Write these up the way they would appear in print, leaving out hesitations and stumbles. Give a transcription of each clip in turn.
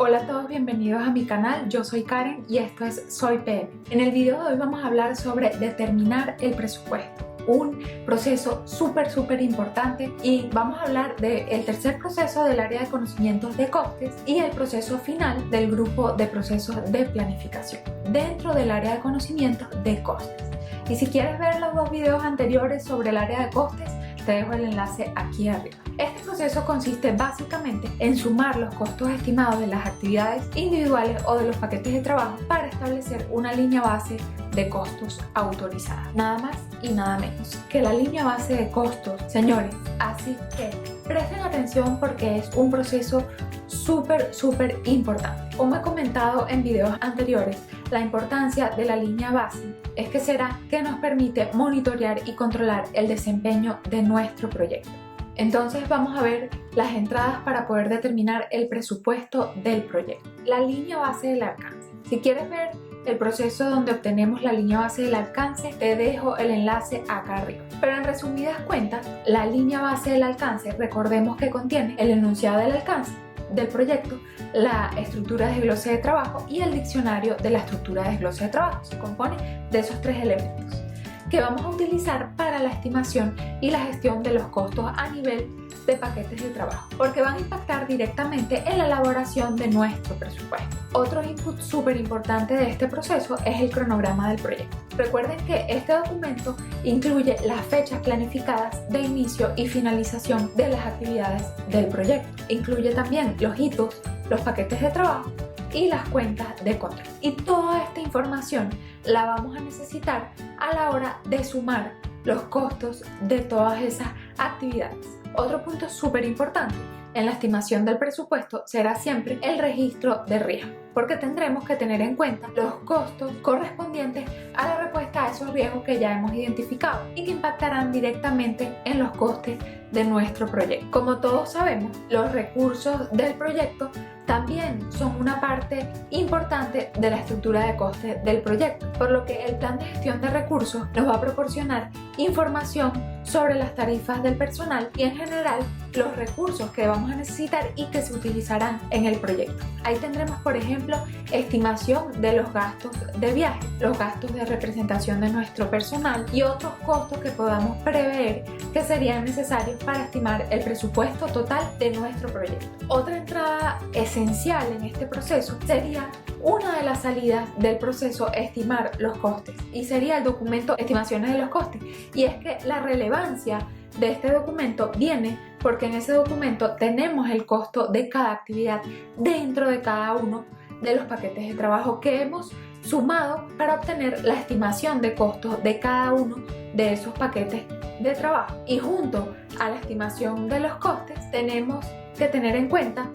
Hola a todos, bienvenidos a mi canal. Yo soy Karen y esto es Soy PM. En el video de hoy vamos a hablar sobre determinar el presupuesto, un proceso súper importante, y vamos a hablar del tercer proceso del área de conocimientos de costes y el proceso final del grupo de procesos de planificación dentro del área de conocimientos de costes. Y si quieres ver los dos videos anteriores sobre el área de costes, te dejo el enlace aquí arriba. Este proceso consiste básicamente en sumar los costos estimados de las actividades individuales o de los paquetes de trabajo para establecer una línea base de costos autorizada. Nada más y nada menos que la línea base de costos, señores. Así que presten atención porque es un proceso súper importante. Como he comentado en videos anteriores, la importancia de la línea base es que será que nos permite monitorear y controlar el desempeño de nuestro proyecto. Entonces vamos a ver las entradas para poder determinar el presupuesto del proyecto. La línea base del alcance. Si quieres ver el proceso donde obtenemos la línea base del alcance, te dejo el enlace acá arriba. Pero en resumidas cuentas, la línea base del alcance, recordemos que contiene el enunciado del alcance del proyecto, la estructura de desglose de trabajo y el diccionario de la estructura de desglose de trabajo. Se compone de esos tres elementos que vamos a utilizar para la estimación y la gestión de los costos a nivel de paquetes de trabajo, porque van a impactar directamente en la elaboración de nuestro presupuesto. Otro input súper importante de este proceso es el cronograma del proyecto. Recuerden que este documento incluye las fechas planificadas de inicio y finalización de las actividades del proyecto. Incluye también los hitos, los paquetes de trabajo y las cuentas de control. Y toda esta información la vamos a necesitar a la hora de sumar los costos de todas esas actividades. Otro punto súper importante en la estimación del presupuesto será siempre el registro de riesgo, porque tendremos que tener en cuenta los costos correspondientes a la respuesta a esos riesgos que ya hemos identificado y que impactarán directamente en los costes de nuestro proyecto. Como todos sabemos, los recursos del proyecto también son una parte importante de la estructura de costes del proyecto, por lo que el plan de gestión de recursos nos va a proporcionar información sobre las tarifas del personal y en general los recursos que vamos a necesitar y que se utilizarán en el proyecto. Ahí tendremos, por ejemplo, estimación de los gastos de viaje, los gastos de representación de nuestro personal y otros costos que podamos prever que serían necesarios para estimar el presupuesto total de nuestro proyecto. Otra entrada esencial en este proceso sería una de las salidas del proceso estimar los costes, y sería el documento estimaciones de los costes. Y es que la relevancia de este documento viene porque en ese documento tenemos el costo de cada actividad dentro de cada uno de los paquetes de trabajo que hemos sumado para obtener la estimación de costos de cada uno de esos paquetes de trabajo. Y junto a la estimación de los costes tenemos que tener en cuenta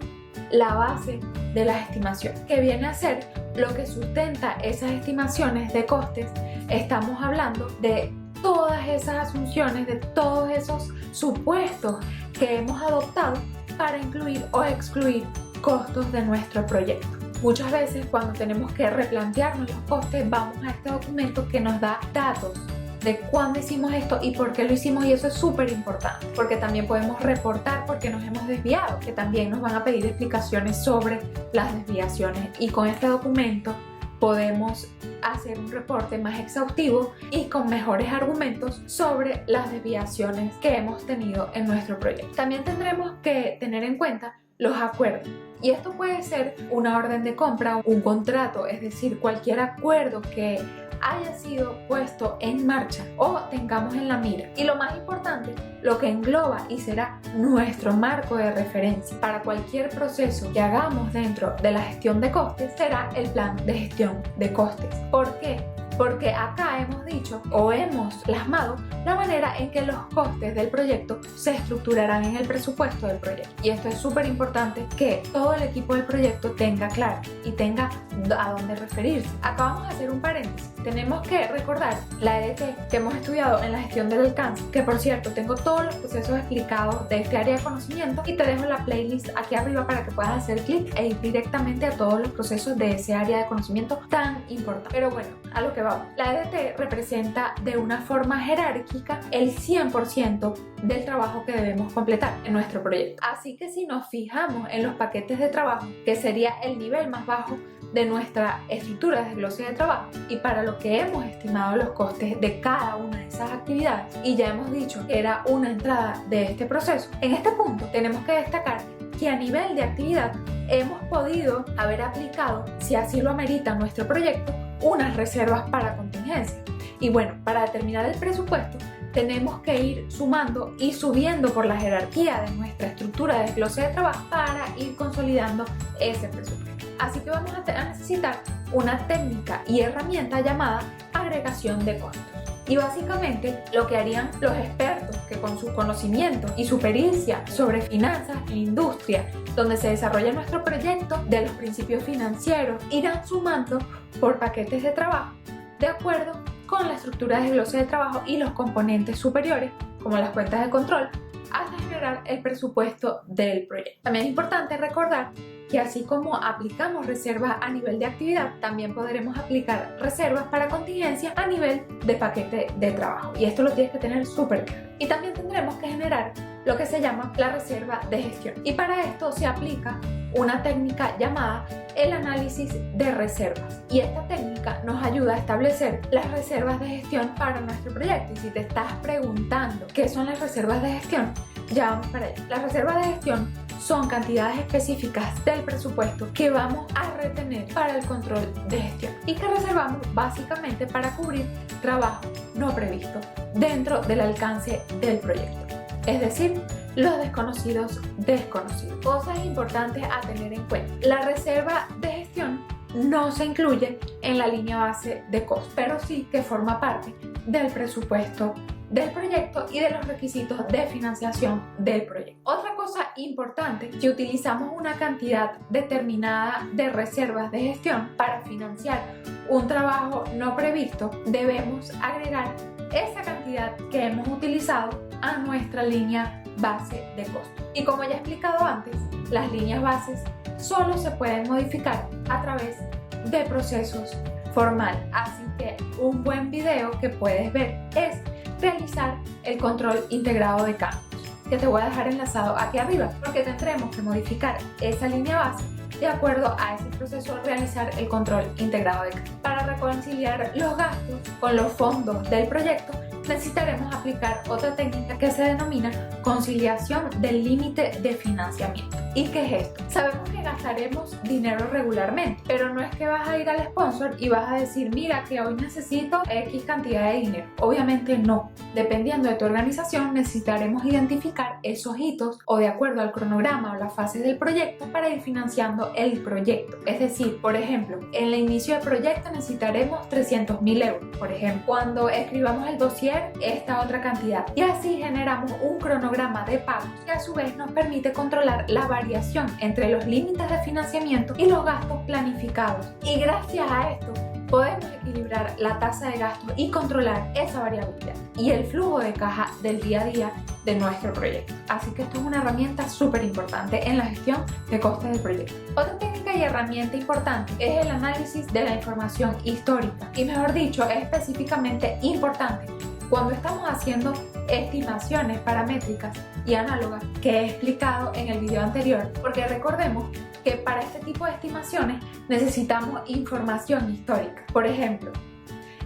la base de las estimaciones, que viene a ser lo que sustenta esas estimaciones de costes. Estamos hablando de todas esas asunciones, de todos esos supuestos que hemos adoptado para incluir o excluir costos de nuestro proyecto. Muchas veces cuando tenemos que replantearnos los costes, vamos a este documento que nos da datos de cuándo hicimos esto y por qué lo hicimos, y eso es súper importante porque también podemos reportar por qué nos hemos desviado, que también nos van a pedir explicaciones sobre las desviaciones, y con este documento podemos hacer un reporte más exhaustivo y con mejores argumentos sobre las desviaciones que hemos tenido en nuestro proyecto. También tendremos que tener en cuenta los acuerdos, y esto puede ser una orden de compra, un contrato, es decir, cualquier acuerdo que haya sido puesto en marcha o tengamos en la mira. Y lo más importante, lo que engloba y será nuestro marco de referencia para cualquier proceso que hagamos dentro de la gestión de costes será el plan de gestión de costes. ¿Por qué? Porque acá hemos dicho o hemos plasmado la manera en que los costes del proyecto se estructurarán en el presupuesto del proyecto. Y esto es súper importante que todo el equipo del proyecto tenga claro y tenga a dónde referirse. Acá vamos a hacer un paréntesis. Tenemos que recordar la EDT que hemos estudiado en la gestión del alcance, que por cierto tengo todos los procesos explicados de este área de conocimiento, y te dejo la playlist aquí arriba para que puedas hacer clic e ir directamente a todos los procesos de ese área de conocimiento tan importante. Pero bueno, a lo que observamos, la EDT representa de una forma jerárquica el 100% del trabajo que debemos completar en nuestro proyecto. Así que si nos fijamos en los paquetes de trabajo, que sería el nivel más bajo de nuestra estructura de desglose de trabajo, y para lo que hemos estimado los costes de cada una de esas actividades, y ya hemos dicho que era una entrada de este proceso, en este punto tenemos que destacar que a nivel de actividad hemos podido haber aplicado, si así lo amerita nuestro proyecto, unas reservas para contingencia. Y bueno, para determinar el presupuesto tenemos que ir sumando y subiendo por la jerarquía de nuestra estructura de desglose de trabajo para ir consolidando ese presupuesto. Así que vamos a necesitar una técnica y herramienta llamada agregación de costos. Y básicamente lo que harían los expertos que con sus conocimientos y su pericia sobre finanzas e industria, donde se desarrolla nuestro proyecto, de los principios financieros, irán sumando por paquetes de trabajo de acuerdo con la estructura de desglose de trabajo y los componentes superiores, como las cuentas de control, hasta generar el presupuesto del proyecto. También es importante recordar que así como aplicamos reservas a nivel de actividad, también podremos aplicar reservas para contingencia a nivel de paquete de trabajo. Y esto lo tienes que tener súper claro. Y también tendremos que generar lo que se llama la reserva de gestión. Y para esto se aplica una técnica llamada el análisis de reservas. Y esta técnica nos ayuda a establecer las reservas de gestión para nuestro proyecto. Y si te estás preguntando qué son las reservas de gestión, ya vamos para allá. Las reservas de gestión son cantidades específicas del presupuesto que vamos a retener para el control de gestión y que reservamos básicamente para cubrir trabajo no previsto dentro del alcance del proyecto, es decir, los desconocidos desconocidos. Cosas importantes a tener en cuenta: la reserva de gestión no se incluye en la línea base de costo, pero sí que forma parte del presupuesto del proyecto y de los requisitos de financiación del proyecto. Otra cosa importante: si utilizamos una cantidad determinada de reservas de gestión para financiar un trabajo no previsto, debemos agregar esa cantidad que hemos utilizado a nuestra línea base de costo. Y como ya he explicado antes, las líneas bases solo se pueden modificar a través de procesos formales. Así que un buen video que puedes ver es realizar el control integrado de cambios, que te voy a dejar enlazado aquí arriba, porque tendremos que modificar esa línea base de acuerdo a ese proceso, realizar el control integrado de cambios. Para reconciliar los gastos con los fondos del proyecto, necesitaremos aplicar otra técnica que se denomina conciliación del límite de financiamiento. ¿Y qué es esto? Sabemos que gastaremos dinero regularmente, pero no es que vas a ir al sponsor y vas a decir: mira, que hoy necesito X cantidad de dinero. Obviamente no. Dependiendo de tu organización, necesitaremos identificar esos hitos o de acuerdo al cronograma o las fases del proyecto para ir financiando el proyecto. Es decir, por ejemplo, en el inicio del proyecto necesitaremos 300.000 euros, por ejemplo. Cuando escribamos el dossier, esta otra cantidad. Y así generamos un cronograma de pagos que a su vez nos permite controlar la variación entre los límites de financiamiento y los gastos planificados. Y gracias a esto podemos equilibrar la tasa de gasto y controlar esa variabilidad y el flujo de caja del día a día de nuestro proyecto. Así que esto es una herramienta súper importante en la gestión de costes del proyecto. Otra técnica y herramienta importante es el análisis de la información histórica, y mejor dicho, es específicamente importante cuando estamos haciendo estimaciones paramétricas y análogas, que he explicado en el video anterior, porque recordemos que para este tipo de estimaciones necesitamos información histórica. Por ejemplo,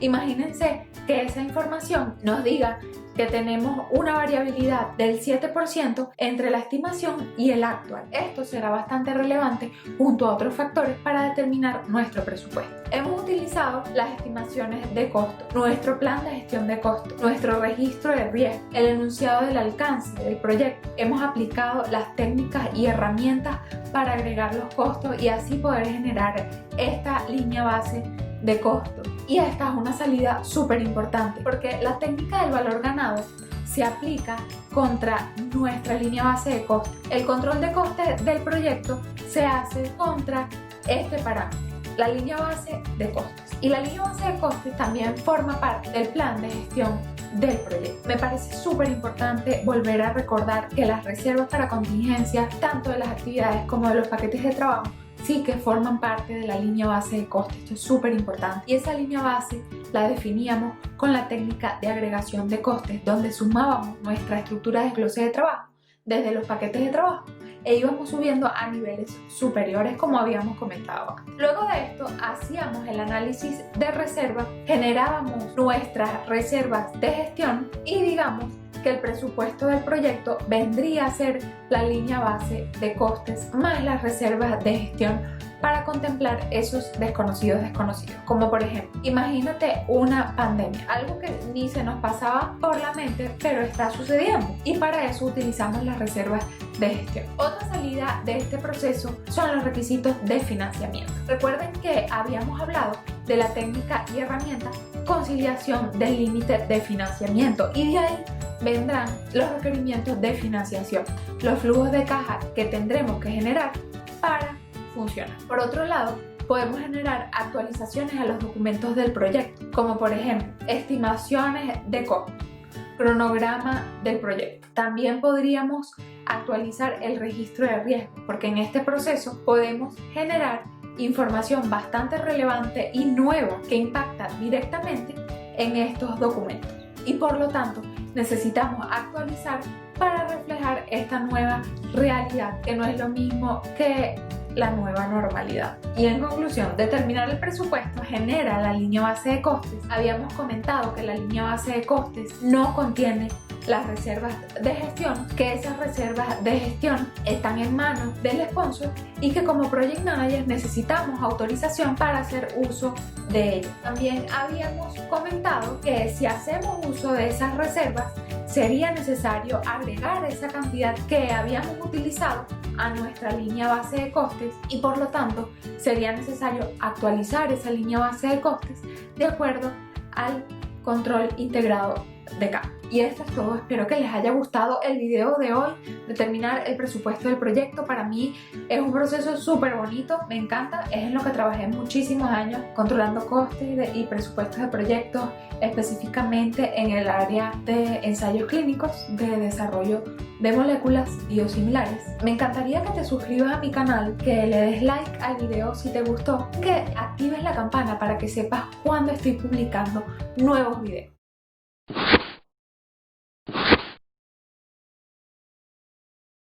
imagínense que esa información nos diga que tenemos una variabilidad del 7% entre la estimación y el actual. Esto será bastante relevante junto a otros factores para determinar nuestro presupuesto. Hemos utilizado las estimaciones de costo, nuestro plan de gestión de costo, nuestro registro de riesgo, el enunciado del alcance del proyecto. Hemos aplicado las técnicas y herramientas para agregar los costos y así poder generar esta línea base de costo. Y esta es una salida súper importante, porque la técnica del valor ganado se aplica contra nuestra línea base de costo. El control de costes del proyecto se hace contra este parámetro, la línea base de costes. Y la línea base de costes también forma parte del plan de gestión del proyecto. Me parece súper importante volver a recordar que las reservas para contingencias, tanto de las actividades como de los paquetes de trabajo, sí que forman parte de la línea base de costes. Esto es súper importante. Y esa línea base la definíamos con la técnica de agregación de costes, donde sumábamos nuestra estructura de desglose de trabajo desde los paquetes de trabajo e íbamos subiendo a niveles superiores, como habíamos comentado antes. Luego de esto hacíamos el análisis de reserva, generábamos nuestras reservas de gestión y digamos que el presupuesto del proyecto vendría a ser la línea base de costes más las reservas de gestión para contemplar esos desconocidos, como por ejemplo, imagínate una pandemia, algo que ni se nos pasaba por la mente, pero está sucediendo, y para eso utilizamos las reservas de gestión. Otra salida de este proceso son los requisitos de financiamiento. Recuerden que habíamos hablado de la técnica y herramienta conciliación del límite de financiamiento, y de ahí vendrán los requerimientos de financiación, los flujos de caja que tendremos que generar para funcionar. Por otro lado, podemos generar actualizaciones a los documentos del proyecto, como por ejemplo, estimaciones de costo, cronograma del proyecto. También podríamos actualizar el registro de riesgo, porque en este proceso podemos generar información bastante relevante y nueva que impacta directamente en estos documentos. Y por lo tanto, necesitamos actualizar para reflejar esta nueva realidad, que no es lo mismo que la nueva normalidad. Y en conclusión, determinar el presupuesto genera la línea base de costes. Habíamos comentado que la línea base de costes no contiene las reservas de gestión, que esas reservas de gestión están en manos del sponsor y que como Project Manager necesitamos autorización para hacer uso de ello. También habíamos comentado que si hacemos uso de esas reservas sería necesario agregar esa cantidad que habíamos utilizado a nuestra línea base de costes y por lo tanto sería necesario actualizar esa línea base de costes de acuerdo al control integrado de CAM. Y esto es todo, espero que les haya gustado el video de hoy. Determinar el presupuesto del proyecto para mí es un proceso súper bonito, me encanta, es en lo que trabajé muchísimos años, controlando costes y presupuestos de proyectos, específicamente en el área de ensayos clínicos de desarrollo de moléculas biosimilares. Me encantaría que te suscribas a mi canal, que le des like al video si te gustó, que actives la campana para que sepas cuando estoy publicando nuevos videos.